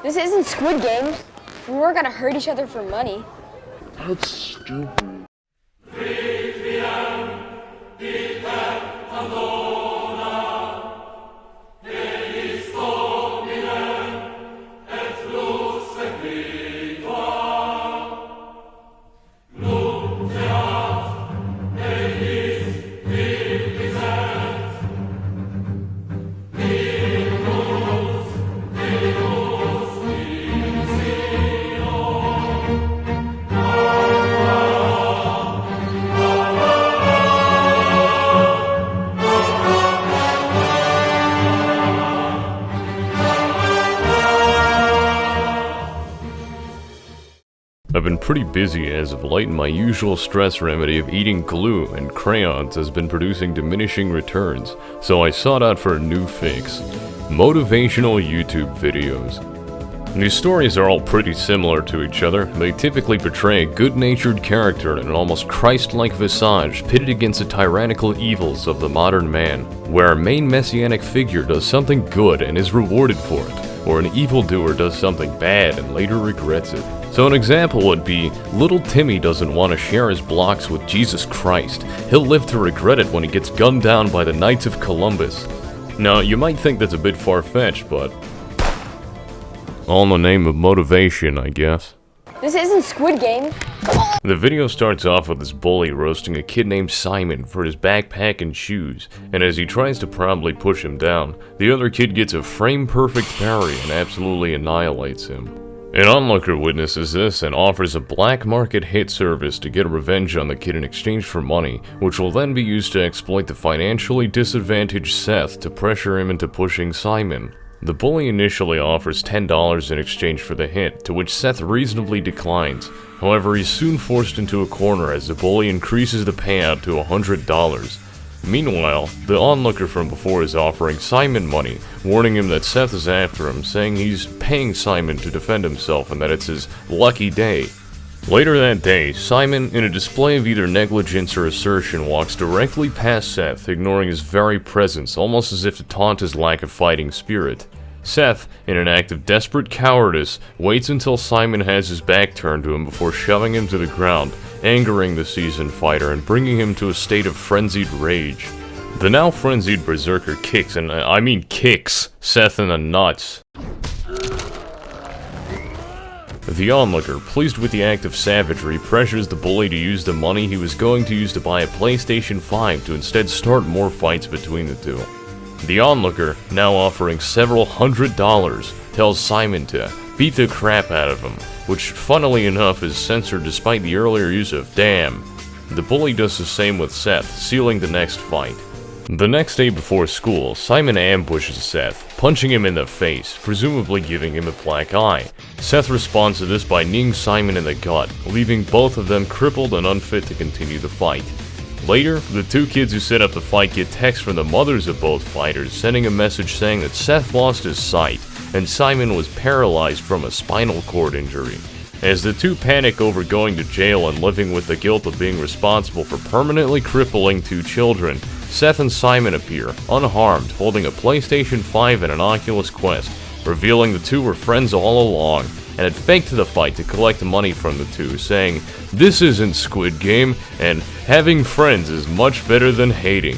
This isn't Squid Games. We weren't gonna hurt each other for money. That's stupid. I've been pretty busy as of late, and my usual stress remedy of eating glue and crayons has been producing diminishing returns, so I sought out for a new fix: motivational YouTube videos. These stories are all pretty similar to each other. They typically portray a good-natured character in an almost Christ-like visage pitted against the tyrannical evils of the modern man, where a main messianic figure does something good and is rewarded for it, or an evildoer does something bad and later regrets it. So an example would be, little Timmy doesn't want to share his blocks with Jesus Christ. He'll live to regret it when he gets gunned down by the Knights of Columbus. Now, you might think that's a bit far-fetched, but all in the name of motivation, I guess. This isn't Squid Game. The video starts off with this bully roasting a kid named Simon for his backpack and shoes, and as he tries to probably push him down, the other kid gets a frame-perfect parry and absolutely annihilates him. An onlooker witnesses this and offers a black market hit service to get revenge on the kid in exchange for money, which will then be used to exploit the financially disadvantaged Seth to pressure him into pushing Simon. The bully initially offers $10 in exchange for the hit, to which Seth reasonably declines. However, he's soon forced into a corner as the bully increases the payout to $100. Meanwhile, the onlooker from before is offering Simon money, warning him that Seth is after him, saying he's paying Simon to defend himself and that it's his lucky day. Later that day, Simon, in a display of either negligence or assertion, walks directly past Seth, ignoring his very presence, almost as if to taunt his lack of fighting spirit. Seth, in an act of desperate cowardice, waits until Simon has his back turned to him before shoving him to the ground, angering the seasoned fighter and bringing him to a state of frenzied rage. The now frenzied berserker kicks, and I mean kicks, Seth in the nuts. The onlooker, pleased with the act of savagery, pressures the bully to use the money he was going to use to buy a PlayStation 5 to instead start more fights between the two. The onlooker, now offering several $100s, tells Simon to beat the crap out of him, which funnily enough is censored despite the earlier use of damn. The bully does the same with Seth, sealing the next fight. The next day before school, Simon ambushes Seth, punching him in the face, presumably giving him a black eye. Seth responds to this by kneeing Simon in the gut, leaving both of them crippled and unfit to continue the fight. Later, the two kids who set up the fight get texts from the mothers of both fighters, sending a message saying that Seth lost his sight, and Simon was paralyzed from a spinal cord injury. As the two panic over going to jail and living with the guilt of being responsible for permanently crippling two children, Seth and Simon appear, unharmed, holding a PlayStation 5 and an Oculus Quest, revealing the two were friends all along, and had faked the fight to collect money from the two, saying, "This isn't Squid Game, and having friends is much better than hating."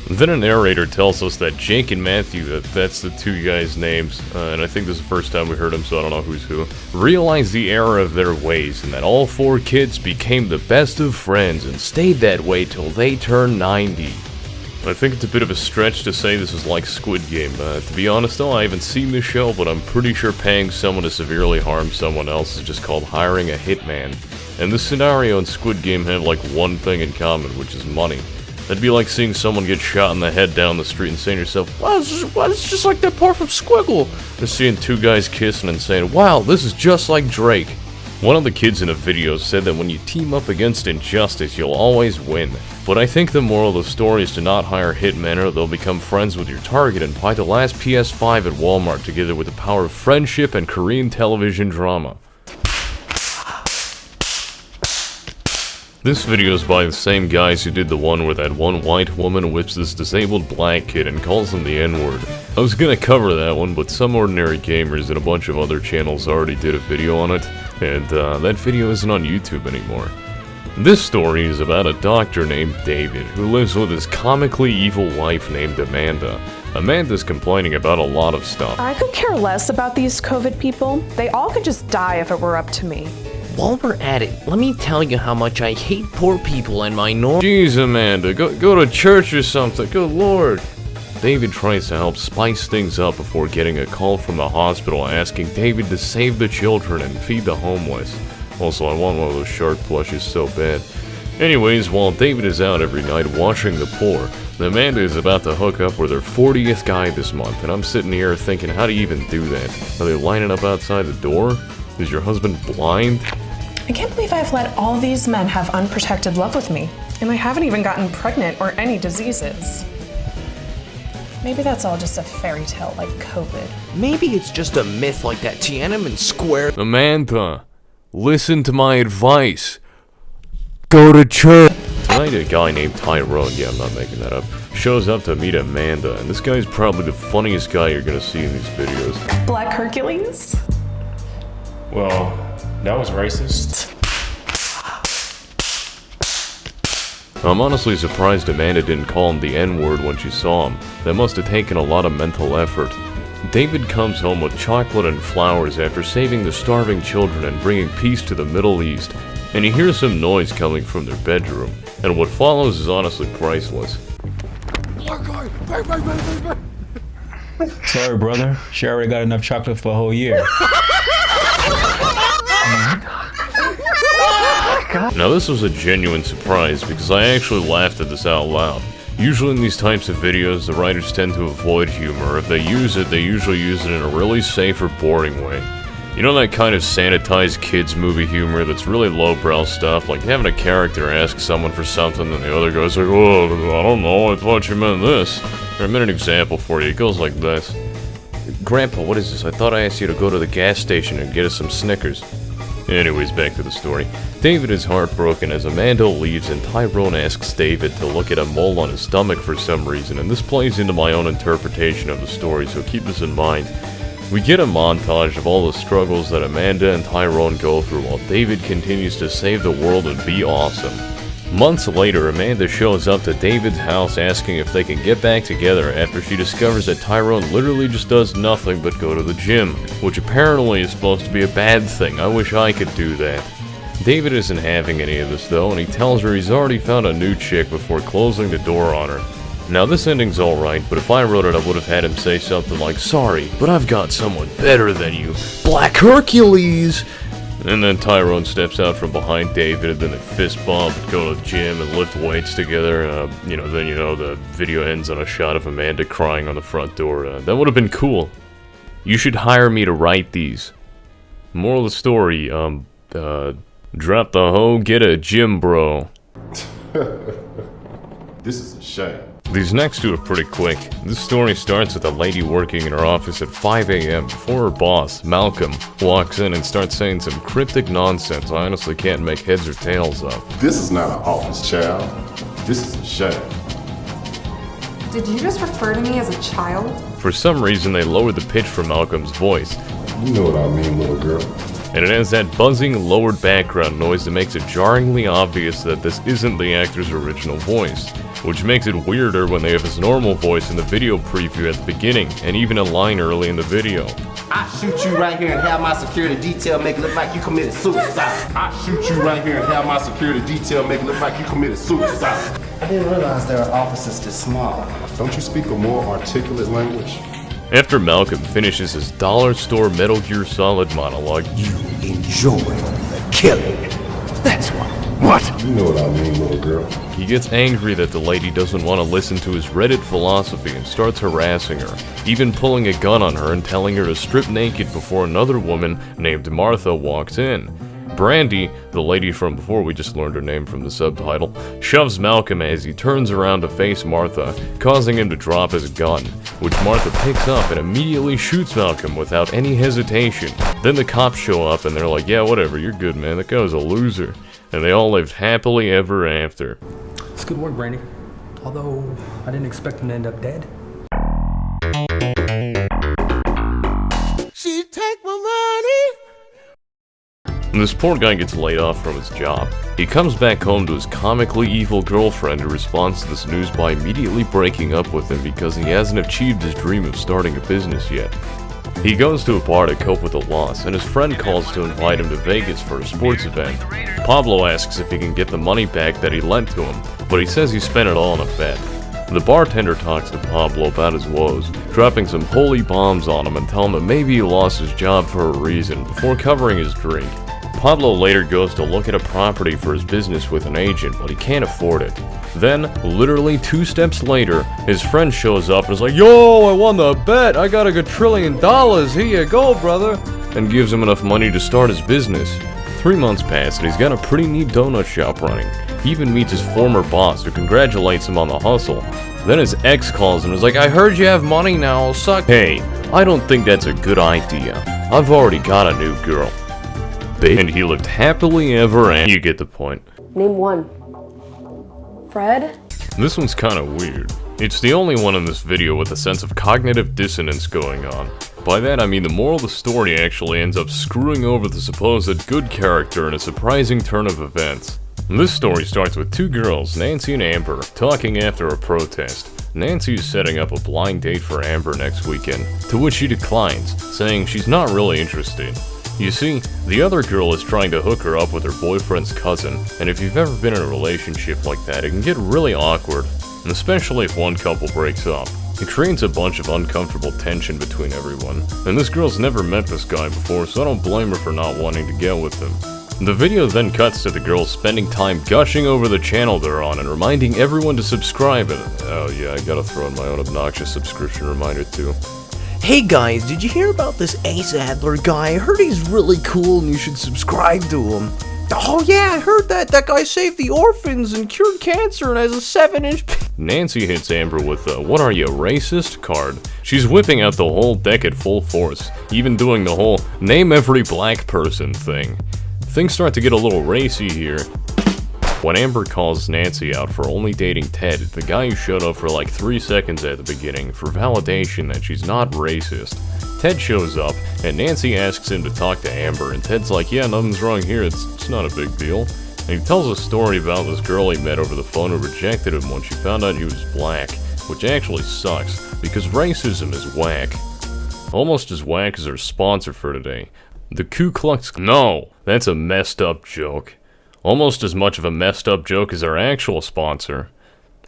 Then a narrator tells us that Jake and Matthew, that's the two guys' names, and I think this is the first time we heard them, so I don't know who's who, realized the error of their ways, and that all four kids became the best of friends and stayed that way till they turned 90. I think it's a bit of a stretch to say this is like Squid Game. To be honest though, I haven't seen this show, but I'm pretty sure paying someone to severely harm someone else is just called hiring a hitman. And this scenario and Squid Game have like one thing in common, which is money. That'd be like seeing someone get shot in the head down the street and saying to yourself, "Wow, it's just like that part from Squiggle." Or seeing two guys kissing and saying, "Wow, this is just like Drake." One of the kids in a video said that when you team up against injustice, you'll always win. But I think the moral of the story is to not hire hitmen or they'll become friends with your target and buy the last PS5 at Walmart together with the power of friendship and Korean television drama. This video is by the same guys who did the one where that one white woman whips this disabled black kid and calls him the N-word. I was gonna cover that one, but Some Ordinary Gamers and a bunch of other channels already did a video on it, and that video isn't on YouTube anymore. This story is about a doctor named David who lives with his comically evil wife named Amanda. Amanda's complaining about a lot of stuff. I could care less about these COVID people. They all could just die if it were up to me. While we're at it, let me tell you how much I hate poor people and Jeez, Amanda, go to church or something, good lord. David tries to help spice things up before getting a call from the hospital asking David to save the children and feed the homeless. Also, I want one of those shark plushes so bad. Anyways, while David is out every night watching the poor, Amanda is about to hook up with her 40th guy this month, and I'm sitting here thinking, how do you even do that? Are they lining up outside the door? Is your husband blind? I can't believe I've let all these men have unprotected love with me, and I haven't even gotten pregnant or any diseases. Maybe that's all just a fairy tale like COVID. Maybe it's just a myth like that Tiananmen Square. Amanda, listen to my advice. Go to church. Tonight a guy named Tyrone, yeah, I'm not making that up, shows up to meet Amanda, and this guy's probably the funniest guy you're gonna see in these videos. Black Hercules? Well, that was racist. I'm honestly surprised Amanda didn't call him the N-word when she saw him. That must have taken a lot of mental effort. David comes home with chocolate and flowers after saving the starving children and bringing peace to the Middle East, and he hears some noise coming from their bedroom, and what follows is honestly priceless. Sorry, brother. She already got enough chocolate for a whole year. Now this was a genuine surprise because I actually laughed at this out loud. Usually in these types of videos, the writers tend to avoid humor. If they use it, they usually use it in a really safe or boring way. You know that kind of sanitized kids movie humor that's really lowbrow stuff, like having a character ask someone for something and the other goes like, oh, I don't know, I thought you meant this. Or I meant an example for you, it goes like this. Grandpa, what is this? I thought I asked you to go to the gas station and get us some Snickers. Anyways, back to the story. David is heartbroken as Amanda leaves and Tyrone asks David to look at a mole on his stomach for some reason, and this plays into my own interpretation of the story, so keep this in mind. We get a montage of all the struggles that Amanda and Tyrone go through while David continues to save the world and be awesome. Months later, Amanda shows up to David's house asking if they can get back together after she discovers that Tyrone literally just does nothing but go to the gym, which apparently is supposed to be a bad thing. I wish I could do that. David isn't having any of this though, and he tells her he's already found a new chick before closing the door on her. Now this ending's alright, but if I wrote it I would have had him say something like, sorry, but I've got someone better than you, Black Hercules! And then Tyrone steps out from behind David, and then they fist bump, go to the gym, and lift weights together. The video ends on a shot of Amanda crying on the front door. That would have been cool. You should hire me to write these. Moral of the story, drop the hoe, get a gym bro. This is a shame. These next two are pretty quick. This story starts with a lady working in her office at 5 a.m. before her boss, Malcolm, walks in and starts saying some cryptic nonsense I honestly can't make heads or tails of. This is not an office, child. This is a shame. Did you just refer to me as a child? For some reason, they lowered the pitch for Malcolm's voice. You know what I mean, little girl. And it has that buzzing, lowered background noise that makes it jarringly obvious that this isn't the actor's original voice, which makes it weirder when they have his normal voice in the video preview at the beginning, and even a line early in the video. I shoot you right here and have my security detail make it look like you committed suicide. I shoot you right here and have my security detail make it look like you committed suicide. I didn't realize there are offices this small. Don't you speak a more articulate language? After Malcolm finishes his dollar store Metal Gear Solid monologue, You enjoy the killing. That's why. What? You know what I mean, little girl. he gets angry that the lady doesn't want to listen to his Reddit philosophy and starts harassing her, even pulling a gun on her and telling her to strip naked before another woman named Martha walks in. Brandy, the lady from before, we just learned her name from the subtitle, shoves Malcolm as he turns around to face Martha, causing him to drop his gun, which Martha picks up and immediately shoots Malcolm without any hesitation. Then the cops show up and they're like, yeah, whatever, you're good, man, that guy was a loser. And they all lived happily ever after. It's good work, Brandy. Although, I didn't expect him to end up dead. She take my money. And this poor guy gets laid off from his job. He comes back home to his comically evil girlfriend who responds to this news by immediately breaking up with him because he hasn't achieved his dream of starting a business yet. He goes to a bar to cope with the loss, and his friend calls to invite him to Vegas for a sports event. Pablo asks if he can get the money back that he lent to him, but he says he spent it all on a bet. The bartender talks to Pablo about his woes, dropping some holy bombs on him and telling him that maybe he lost his job for a reason before covering his drink. Pablo later goes to look at a property for his business with an agent, but he can't afford it. Then, literally 2 steps later, his friend shows up and is like, "Yo, I won the bet! I got $1 trillion! Here you go, brother!" and gives him enough money to start his business. 3 months pass and he's got a pretty neat donut shop running. He even meets his former boss, who congratulates him on the hustle. Then his ex calls him and is like, "I heard you have money now, suck." Hey, I don't think that's a good idea. I've already got a new girl. And he lived happily ever after. You get the point. Name one. Fred? This one's kinda weird. It's the only one in this video with a sense of cognitive dissonance going on. By that I mean the moral of the story actually ends up screwing over the supposed good character in a surprising turn of events. This story starts with 2 girls, Nancy and Amber, talking after a protest. Nancy is setting up a blind date for Amber next weekend, to which she declines, saying she's not really interested. You see, the other girl is trying to hook her up with her boyfriend's cousin, and if you've ever been in a relationship like that, it can get really awkward, and especially if one couple breaks up. It creates a bunch of uncomfortable tension between everyone, and this girl's never met this guy before, so I don't blame her for not wanting to get with him. The video then cuts to the girls spending time gushing over the channel they're on and reminding everyone to subscribe, and oh yeah, I gotta throw in my own obnoxious subscription reminder too. Hey guys, did you hear about this Adler guy? I heard he's really cool and you should subscribe to him. Oh yeah, I heard that guy saved the orphans and cured cancer and has a 7-inch Nancy hits Amber with a "what are you, racist?" card. She's whipping out the whole deck at full force, even doing the whole name every black person thing. Things start to get a little racy here when Amber calls Nancy out for only dating Ted, the guy who showed up for like 3 seconds at the beginning, for validation that she's not racist. Ted shows up, and Nancy asks him to talk to Amber, and Ted's like, "Yeah, nothing's wrong here, it's not a big deal." And he tells a story about this girl he met over the phone who rejected him when she found out he was black, which actually sucks, because racism is whack. Almost as whack as our sponsor for today, the Ku Klux... No, that's a messed up joke. Almost as much of a messed up joke as our actual sponsor.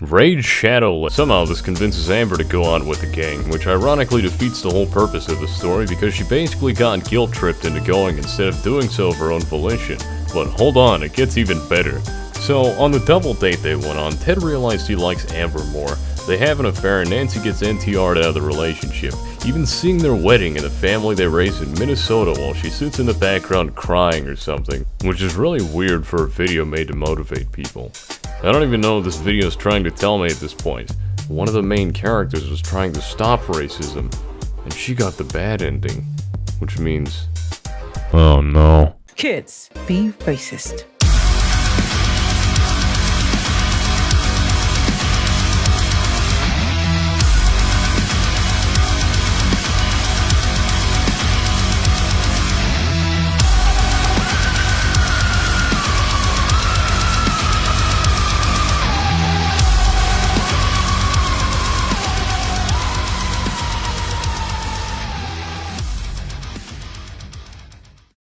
Rage Shadowless. Somehow this convinces Amber to go on with the gang, which ironically defeats the whole purpose of the story because she basically got guilt-tripped into going instead of doing so of her own volition. But hold on, it gets even better. So, on the double date they went on, Ted realized he likes Amber more. They have an affair and Nancy gets NTR'd out of the relationship, even seeing their wedding and the family they raised in Minnesota while she sits in the background crying or something, which is really weird for a video made to motivate people. I don't even know what this video is trying to tell me at this point. One of the main characters was trying to stop racism, and she got the bad ending, which means... oh no. Kids, be racist.